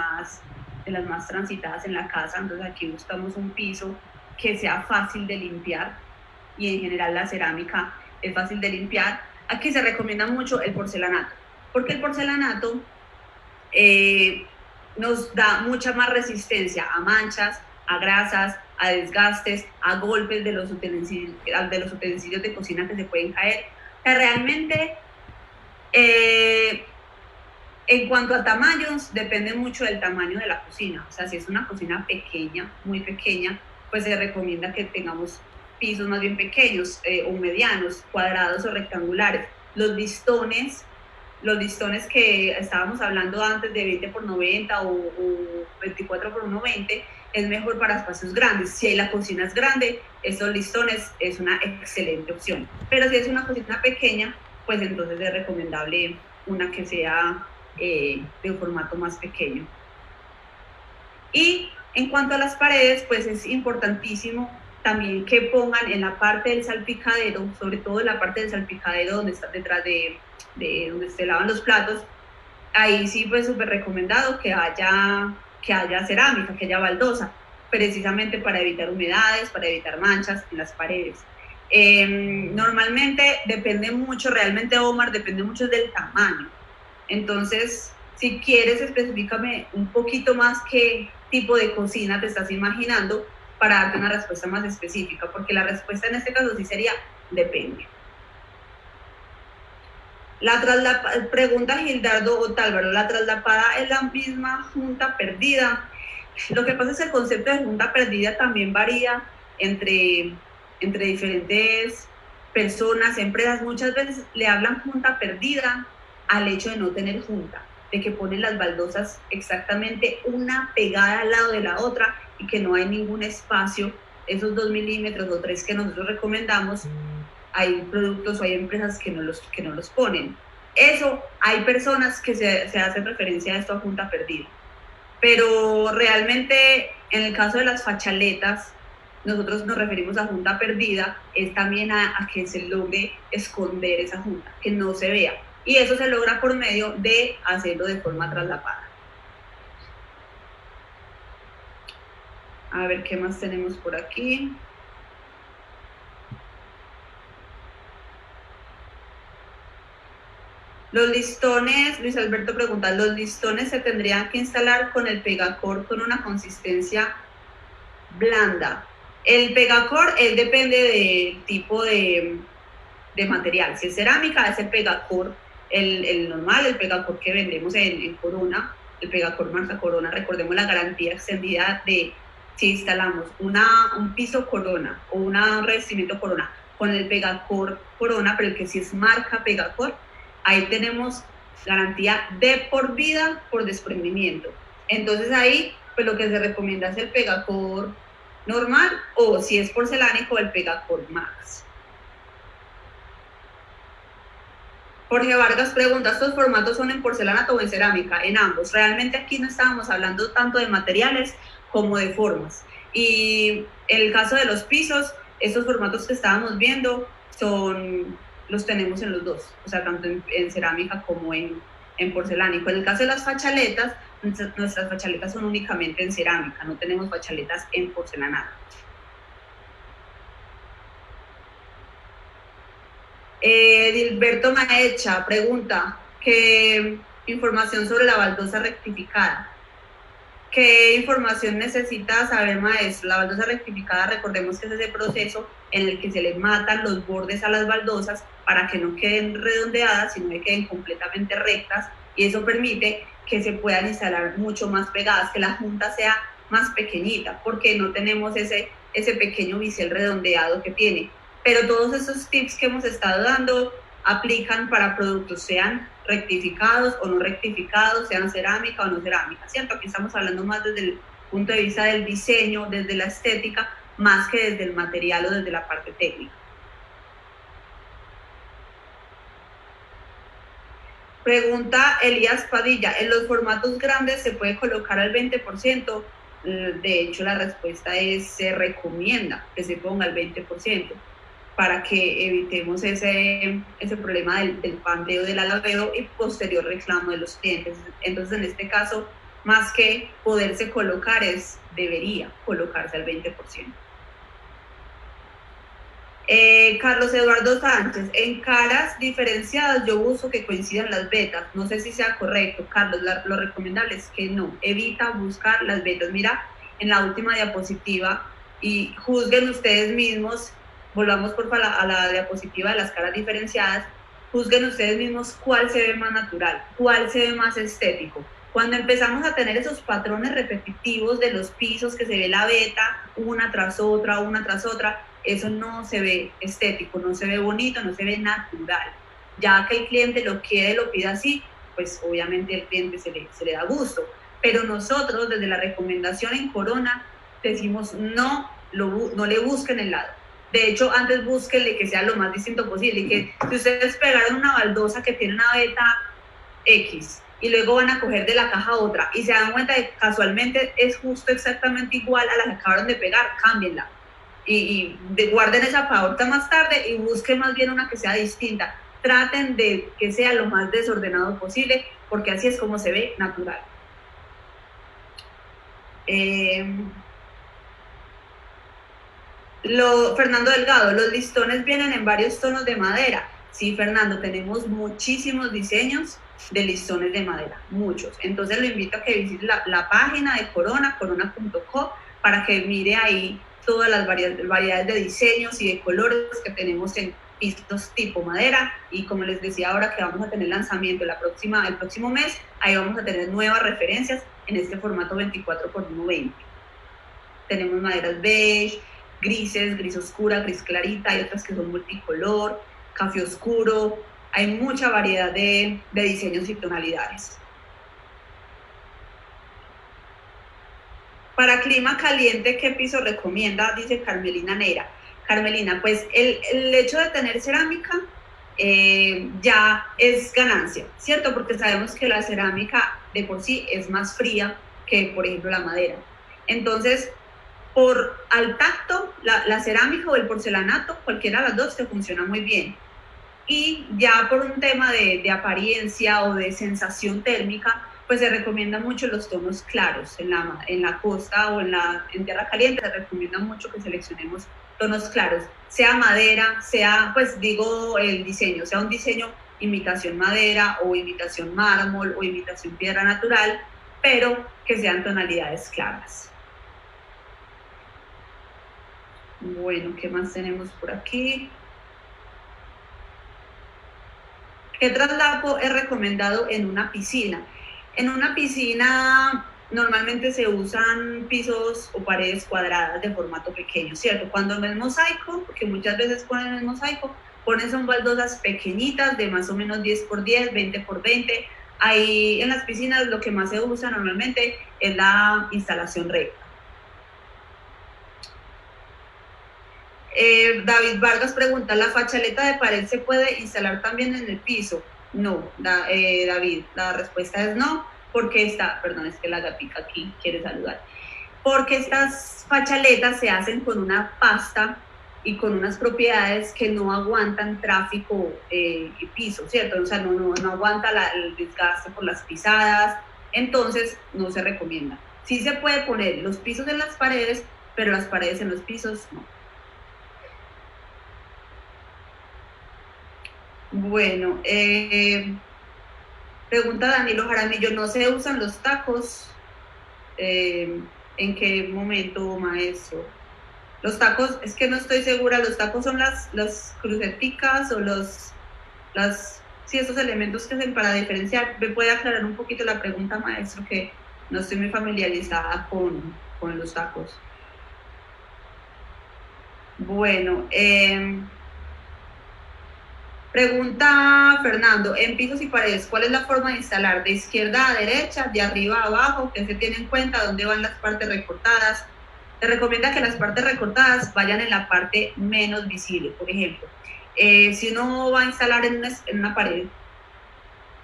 las más transitadas en la casa, entonces aquí buscamos un piso que sea fácil de limpiar, y en general la cerámica es fácil de limpiar. Aquí se recomienda mucho el porcelanato. porque el porcelanato nos da mucha más resistencia a manchas, a grasas, a desgastes, a golpes de los utensilios de cocina que se pueden caer. O sea, realmente, en cuanto a tamaños, depende mucho del tamaño de la cocina. O sea, si es una cocina pequeña, muy pequeña, pues se recomienda que tengamos pisos más bien pequeños o medianos, cuadrados o rectangulares. Los listones que estábamos hablando antes de 20 por 90 o 24 por 1,20 es mejor para espacios grandes. Si la cocina es grande, esos listones es una excelente opción. Pero si es una cocina pequeña, pues entonces es recomendable una que sea de un formato más pequeño. Y en cuanto a las paredes, pues es importantísimo también que pongan en la parte del salpicadero, sobre todo en la parte del salpicadero donde está detrás de donde se lavan los platos, ahí sí pues súper recomendado que haya cerámica, que haya baldosa, precisamente para evitar humedades, para evitar manchas en las paredes. Normalmente depende mucho, realmente Omar, depende mucho del tamaño. Entonces, si quieres, específicame un poquito más qué tipo de cocina te estás imaginando para darte una respuesta más específica, porque la respuesta en este caso sí sería depende. Pregunta Gildardo Otálvaro, ¿la traslapada es la misma junta perdida? Lo que pasa es que el concepto de junta perdida también varía entre diferentes personas, empresas. Muchas veces le hablan junta perdida al hecho de no tener junta, de que ponen las baldosas exactamente una pegada al lado de la otra y que no hay ningún espacio, esos 2 milímetros o 3 que nosotros recomendamos. Hay productos o hay empresas que no los ponen. Eso, hay personas que se hacen referencia a esto a junta perdida. Pero realmente, en el caso de las fachaletas, nosotros nos referimos a junta perdida, es también a que se logre esconder esa junta, que no se vea. Y eso se logra por medio de hacerlo de forma traslapada. A ver qué más tenemos por aquí. Los listones, Luis Alberto pregunta, ¿los listones se tendrían que instalar con el Pegacor con una consistencia blanda? El Pegacor, depende del tipo de material. Si es cerámica, es el Pegacor, el normal, el Pegacor que vendemos en Corona, el Pegacor marca Corona. Recordemos la garantía extendida de si instalamos un piso Corona o un revestimiento Corona con el Pegacor Corona, pero el que sí es marca Pegacor, ahí tenemos garantía de por vida por desprendimiento. Entonces ahí, pues lo que se recomienda es el Pegacor normal o si es porcelánico, el Pegacor Max. Jorge Vargas pregunta, ¿estos formatos son en porcelanato o en cerámica? En ambos. Realmente aquí no estábamos hablando tanto de materiales como de formas. Y en el caso de los pisos, estos formatos que estábamos viendo los tenemos en los dos, o sea, tanto en cerámica como en porcelánico. En el caso de las fachaletas, nuestras fachaletas son únicamente en cerámica, no tenemos fachaletas en porcelanato. Dilberto Maecha pregunta, ¿qué información sobre la baldosa rectificada? ¿Qué información necesita saber, maestro? La baldosa rectificada, recordemos que es ese proceso en el que se le matan los bordes a las baldosas para que no queden redondeadas, sino que queden completamente rectas, y eso permite que se puedan instalar mucho más pegadas, que la junta sea más pequeñita, porque no tenemos ese pequeño bisel redondeado que tiene. Pero todos esos tips que hemos estado dando aplican para productos, sean rectificados o no rectificados, sean cerámica o no cerámica, ¿cierto? Aquí estamos hablando más desde el punto de vista del diseño, desde la estética, más que desde el material o desde la parte técnica. Pregunta Elías Padilla, ¿en los formatos grandes se puede colocar al 20%? De hecho, la respuesta es, se recomienda que se ponga al 20%. Para que evitemos ese problema del pandeo, del alabeo y posterior reclamo de los clientes. Entonces, en este caso, más que poderse colocar, debería colocarse al 20%. Carlos Eduardo Sánchez, en caras diferenciadas yo uso que coincidan las vetas. No sé si sea correcto, Carlos. Lo recomendable es que no. Evita buscar las vetas. Mira, en la última diapositiva, y juzguen ustedes mismos, volvamos por favor a la diapositiva de las caras diferenciadas, juzguen ustedes mismos cuál se ve más natural, cuál se ve más estético. Cuando empezamos a tener esos patrones repetitivos de los pisos, que se ve la veta una tras otra, eso no se ve estético, no se ve bonito, no se ve natural. Ya que el cliente lo quiere, lo pide así, pues obviamente al cliente se le da gusto. Pero nosotros desde la recomendación en Corona decimos no le busquen el lado. De hecho, antes búsquenle que sea lo más distinto posible. Y que si ustedes pegaron una baldosa que tiene una veta X y luego van a coger de la caja otra y se dan cuenta de que casualmente es justo exactamente igual a la que acabaron de pegar, cámbienla. Y guarden esa pauta más tarde y busquen más bien una que sea distinta. Traten de que sea lo más desordenado posible, porque así es como se ve natural. Fernando Delgado, los listones vienen en varios tonos de madera. Sí, Fernando, tenemos muchísimos diseños de listones de madera, muchos. Entonces lo invito a que visite la página de Corona, corona.co, para que mire ahí todas las variedades de diseños y de colores que tenemos en pisos tipo madera. Y como les decía ahora que vamos a tener lanzamiento el próximo mes, ahí vamos a tener nuevas referencias en este formato 24x120. Tenemos maderas beige, grises, gris oscura, gris clarita, hay otras que son multicolor, café oscuro. Hay mucha variedad de diseños y tonalidades. Para clima caliente, ¿qué piso recomienda? Dice Carmelina Neira. Carmelina, pues el hecho de tener cerámica ya es ganancia, ¿cierto? Porque sabemos que la cerámica de por sí es más fría que, por ejemplo, la madera. Entonces, al tacto, la cerámica o el porcelanato, cualquiera de las dos te funciona muy bien. Y ya por un tema de apariencia o de sensación térmica, pues se recomiendan mucho los tonos claros. En la costa o en tierra caliente se recomienda mucho que seleccionemos tonos claros, sea madera, sea, pues digo, el diseño, sea un diseño imitación madera o imitación mármol o imitación piedra natural, pero que sean tonalidades claras. Bueno, ¿qué más tenemos por aquí? ¿Qué traslapo es recomendado en una piscina? En una piscina normalmente se usan pisos o paredes cuadradas de formato pequeño, ¿cierto? Cuando no es mosaico, porque muchas veces ponen el mosaico, ponen son baldosas pequeñitas de más o menos 10x10, 20x20. Ahí en las piscinas lo que más se usa normalmente es la instalación recta. David Vargas pregunta, ¿la fachaleta de pared se puede instalar también en el piso? No, David, la respuesta es no, porque es que la gatica aquí quiere saludar. Porque estas fachaletas se hacen con una pasta y con unas propiedades que no aguantan tráfico y piso, ¿cierto? O sea, no aguanta el desgaste por las pisadas, entonces no se recomienda. Sí se puede poner los pisos en las paredes, pero las paredes en los pisos no. Bueno, pregunta Danilo Jaramillo, ¿no se usan los tacos? ¿En qué momento, maestro? Los tacos, es que no estoy segura, los tacos son las cruceticas o sí, esos elementos que hacen para diferenciar. ¿Me puede aclarar un poquito la pregunta, maestro? Que no estoy muy familiarizada con los tacos. Bueno, pregunta Fernando, en pisos y paredes, ¿cuál es la forma de instalar? ¿De izquierda a derecha? ¿De arriba a abajo? ¿Qué se tiene en cuenta? ¿Dónde van las partes recortadas? Se recomienda que las partes recortadas vayan en la parte menos visible. Por ejemplo, si uno va a instalar en una pared,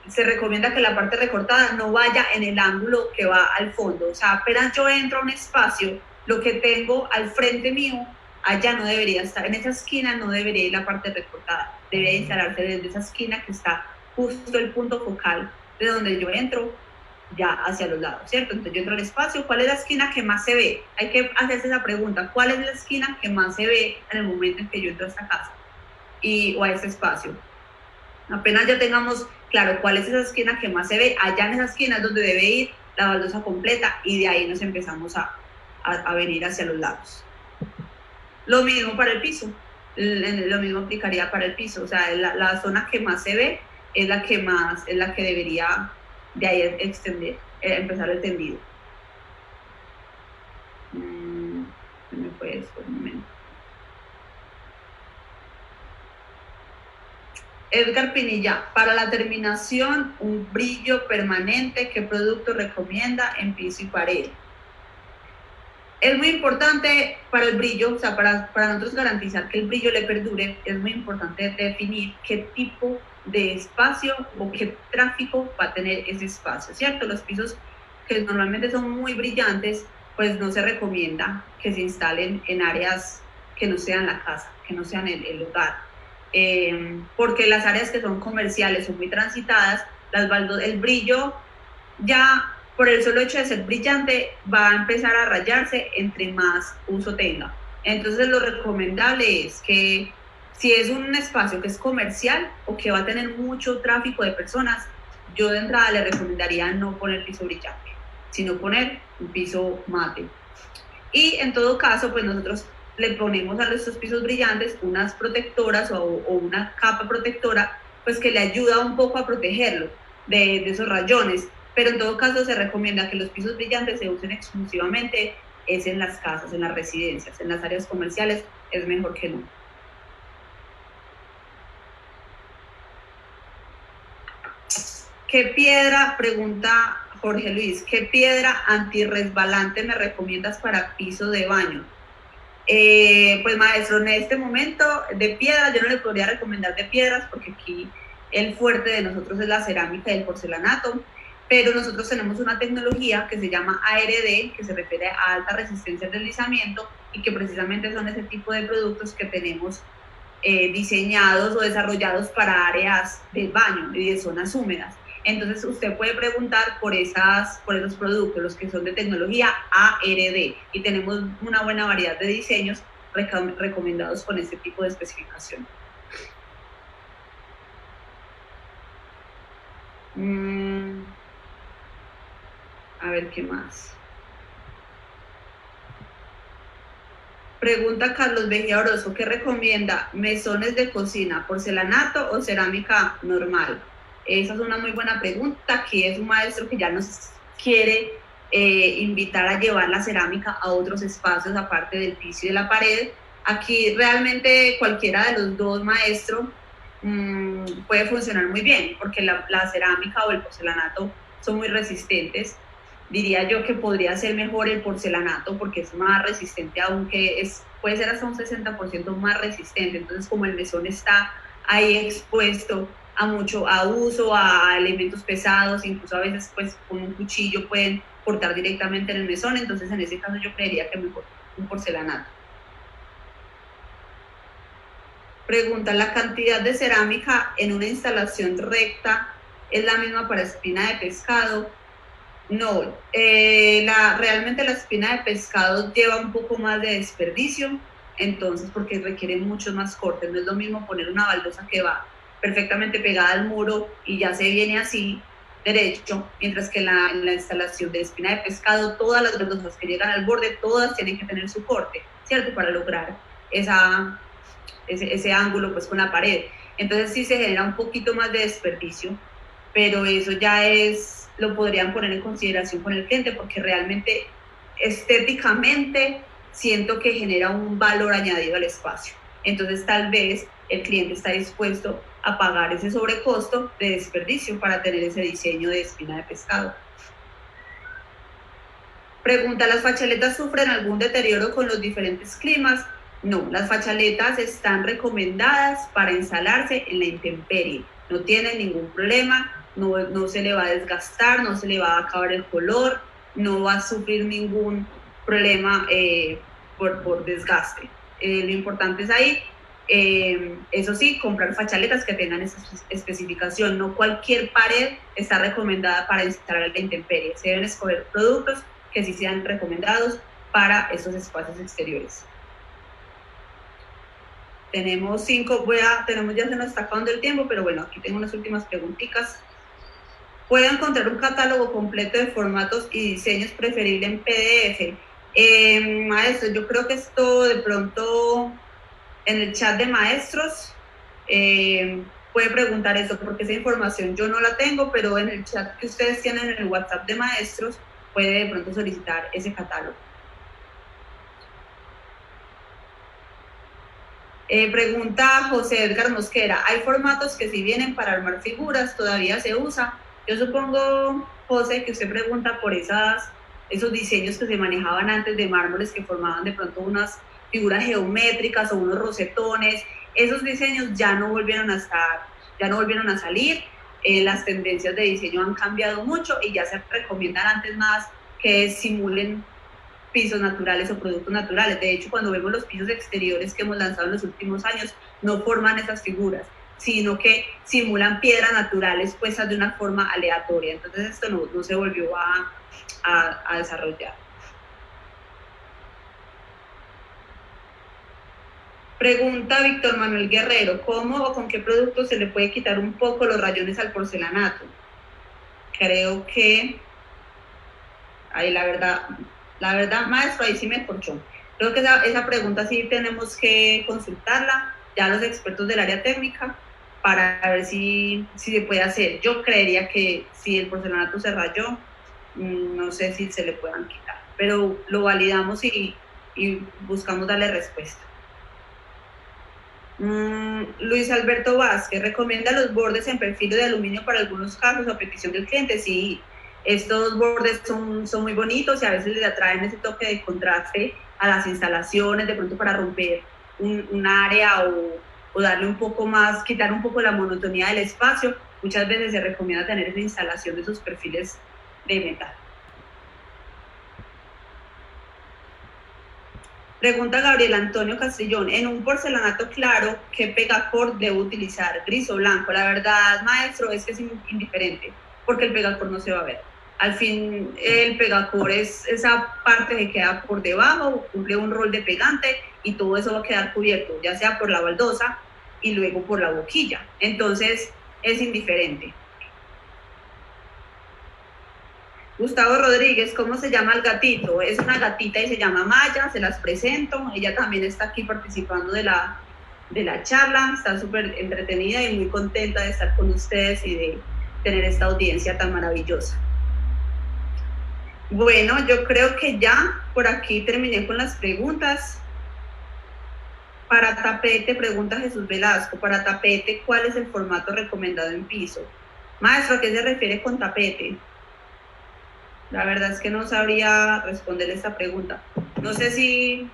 se recomienda que la parte recortada no vaya en el ángulo que va al fondo. O sea, apenas yo entro a un espacio, lo que tengo al frente mío, allá no debería estar, en esa esquina no debería ir la parte recortada, debería instalarse desde esa esquina que está justo el punto focal de donde yo entro, ya hacia los lados, ¿cierto? Entonces yo entro al espacio, ¿cuál es la esquina que más se ve? Hay que hacerse esa pregunta, ¿cuál es la esquina que más se ve en el momento en que yo entro a esta casa o a este espacio? Apenas ya tengamos claro cuál es esa esquina que más se ve, allá en esa esquina es donde debe ir la baldosa completa y de ahí nos empezamos a venir hacia los lados. Lo mismo para el piso, lo mismo aplicaría para el piso, o sea, la zona que más se ve es la que debería de ahí extender, empezar el tendido. Se me fue eso un momento. Edgar Pinilla, para la terminación, un brillo permanente, ¿qué producto recomienda en piso y pared? Es muy importante para el brillo, o sea, para nosotros garantizar que el brillo le perdure, es muy importante definir qué tipo de espacio o qué tráfico va a tener ese espacio, ¿cierto? Los pisos que normalmente son muy brillantes, pues no se recomienda que se instalen en áreas que no sean la casa, que no sean el hogar. Porque las áreas que son comerciales son muy transitadas, el brillo ya por el solo hecho de ser brillante va a empezar a rayarse entre más uso tenga. Entonces lo recomendable es que si es un espacio que es comercial o que va a tener mucho tráfico de personas, yo de entrada le recomendaría no poner piso brillante, sino poner un piso mate. Y en todo caso, pues nosotros le ponemos a estos pisos brillantes unas protectoras o una capa protectora, pues que le ayuda un poco a protegerlo de esos rayones. Pero en todo caso se recomienda que los pisos brillantes se usen exclusivamente es en las casas, en las residencias, en las áreas comerciales es mejor que no. ¿Qué piedra, pregunta Jorge Luis, qué piedra antirresbalante me recomiendas para piso de baño? Pues maestro, en este momento de piedras yo no le podría recomendar de piedras porque aquí el fuerte de nosotros es la cerámica y el porcelanato, pero nosotros tenemos una tecnología que se llama ARD, que se refiere a alta resistencia al deslizamiento y que precisamente son ese tipo de productos que tenemos diseñados o desarrollados para áreas de baño y de zonas húmedas. Entonces usted puede preguntar por esos productos, los que son de tecnología ARD, y tenemos una buena variedad de diseños recomendados con este tipo de especificación. A ver qué más. Pregunta Carlos Vejía Orozco, ¿qué recomienda? ¿Mesones de cocina, porcelanato o cerámica normal? Esa es una muy buena pregunta. Aquí es un maestro que ya nos quiere invitar a llevar la cerámica a otros espacios aparte del piso y de la pared. Aquí realmente cualquiera de los dos maestros puede funcionar muy bien porque la cerámica o el porcelanato son muy resistentes. Diría yo que podría ser mejor el porcelanato porque es más resistente, aunque puede ser hasta un 60% más resistente. Entonces, como el mesón está ahí expuesto a uso, a elementos pesados, incluso a veces pues con un cuchillo pueden cortar directamente en el mesón, entonces en ese caso yo creería que mejor un porcelanato. Pregunta, ¿la cantidad de cerámica en una instalación recta es la misma para espina de pescado? No, realmente la espina de pescado lleva un poco más de desperdicio, entonces porque requiere muchos más cortes. No es lo mismo poner una baldosa que va perfectamente pegada al muro y ya se viene así derecho, mientras que la instalación de espina de pescado, todas las baldosas que llegan al borde, todas tienen que tener su corte, ¿cierto? Para lograr ese ángulo pues con la pared. Entonces sí se genera un poquito más de desperdicio, pero eso ya lo podrían poner en consideración con el cliente porque realmente estéticamente siento que genera un valor añadido al espacio. Entonces tal vez el cliente está dispuesto a pagar ese sobrecosto de desperdicio para tener ese diseño de espina de pescado. Pregunta, ¿las fachaletas sufren algún deterioro con los diferentes climas? No, las fachaletas están recomendadas para instalarse en la intemperie. No tienen ningún problema, no se le va a desgastar, no se le va a acabar el color, no va a sufrir ningún problema por desgaste. Lo importante es ahí Eso sí, comprar fachaletas que tengan esa especificación. No cualquier pared está recomendada para instalar la intemperie. Se deben escoger productos que sí sean recomendados para esos espacios exteriores. Tenemos 5, tenemos, ya se nos está acabando el tiempo, pero bueno, aquí tengo unas últimas preguntitas. ¿Puedo encontrar un catálogo completo de formatos y diseños preferible en PDF? Maestro, yo creo que esto de pronto en el chat de maestros puede preguntar eso, porque esa información yo no la tengo, pero en el chat que ustedes tienen en el WhatsApp de maestros puede de pronto solicitar ese catálogo. Pregunta José Edgar Mosquera, ¿hay formatos que si vienen para armar figuras todavía se usa? Yo supongo, José, que usted pregunta por esos diseños que se manejaban antes de mármoles que formaban de pronto unas figuras geométricas o unos rosetones. Esos diseños ya no volvieron a salir. Las tendencias de diseño han cambiado mucho y ya se recomiendan antes más que simulen pisos naturales o productos naturales. De hecho, cuando vemos los pisos exteriores que hemos lanzado en los últimos años, no forman esas figuras, sino que simulan piedras naturales puestas de una forma aleatoria. Entonces esto no se volvió a desarrollar. Pregunta Víctor Manuel Guerrero, ¿cómo o con qué producto se le puede quitar un poco los rayones al porcelanato? Creo que, la verdad, maestro, ahí sí me corchó. Creo que esa pregunta sí tenemos que consultarla, ya los expertos del área técnica, para ver si se puede hacer. Yo creería que si el porcelanato se rayó, no sé si se le puedan quitar, pero lo validamos y buscamos darle respuesta. Luis Alberto Vázquez, ¿recomienda los bordes en perfil de aluminio para algunos casos a petición del cliente? Sí, estos bordes son muy bonitos y a veces le atraen ese toque de contraste a las instalaciones, de pronto para romper un área o darle un poco más, quitar un poco la monotonía del espacio. Muchas veces se recomienda tener esa instalación de esos perfiles de metal. Pregunta Gabriel Antonio Castrillón, en un porcelanato claro, ¿qué pegacor debo utilizar? ¿Gris o blanco? La verdad, maestro, es que es indiferente, porque el pegacor no se va a ver. Al fin, el pegacor es esa parte que queda por debajo, cumple un rol de pegante y todo eso va a quedar cubierto, ya sea por la baldosa y luego por la boquilla. Entonces, es indiferente. Gustavo Rodríguez, ¿cómo se llama el gatito? Es una gatita y se llama Maya, se las presento. Ella también está aquí participando de la charla, está súper entretenida y muy contenta de estar con ustedes y de tener esta audiencia tan maravillosa. Bueno, yo creo que ya por aquí terminé con las preguntas. Para tapete, pregunta Jesús Velasco, para tapete, ¿cuál es el formato recomendado en piso? Maestro, ¿a qué se refiere con tapete? La verdad es que no sabría responder esta pregunta. No sé si,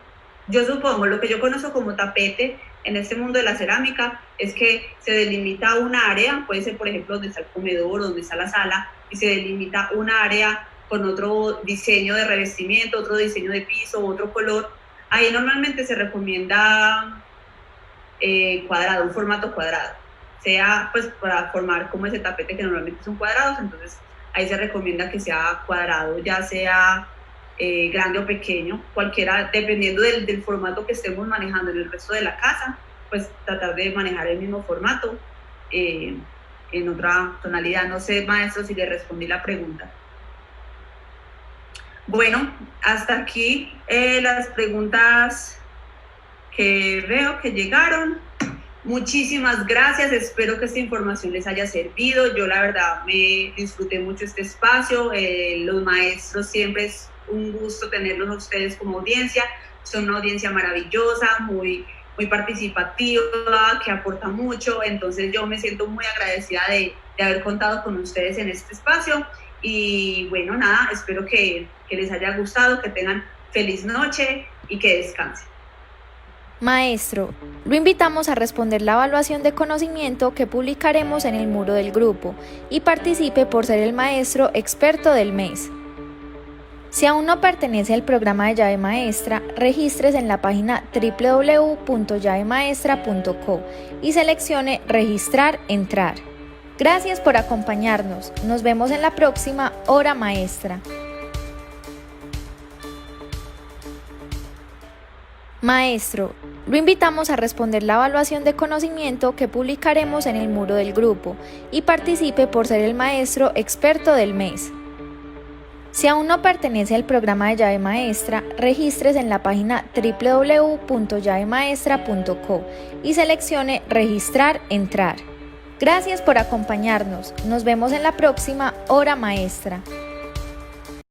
yo supongo, lo que yo conozco como tapete en este mundo de la cerámica es que se delimita una área, puede ser por ejemplo donde está el comedor, donde está la sala, y se delimita una área con otro diseño de revestimiento, otro diseño de piso, otro color. Ahí normalmente se recomienda cuadrado, un formato cuadrado, sea pues para formar como ese tapete que normalmente son cuadrados, entonces ahí se recomienda que sea cuadrado, ya sea grande o pequeño, cualquiera, dependiendo del formato que estemos manejando en el resto de la casa, pues tratar de manejar el mismo formato en otra tonalidad. No sé, maestro, si le respondí la pregunta. Bueno, hasta aquí las preguntas que veo que llegaron. Muchísimas gracias, espero que esta información les haya servido. Yo la verdad me disfruté mucho este espacio, los maestros siempre es un gusto tenerlos a ustedes como audiencia, son una audiencia maravillosa, muy participativa, que aporta mucho, entonces yo me siento muy agradecida de haber contado con ustedes en este espacio y bueno, nada, espero que les haya gustado, que tengan feliz noche y que descansen. Maestro, lo invitamos a responder la evaluación de conocimiento que publicaremos en el muro del grupo y participe por ser el maestro experto del mes. Si aún no pertenece al programa de Llave Maestra, regístrese en la página www.llavemaestra.co y seleccione Registrar, Entrar. Gracias por acompañarnos. Nos vemos en la próxima Hora Maestra. Maestro, lo invitamos a responder la evaluación de conocimiento que publicaremos en el muro del grupo y participe por ser el maestro experto del mes. Si aún no pertenece al programa de Llave Maestra, regístrese en la página www.llavemaestra.co y seleccione Registrar, Entrar. Gracias por acompañarnos. Nos vemos en la próxima Hora Maestra.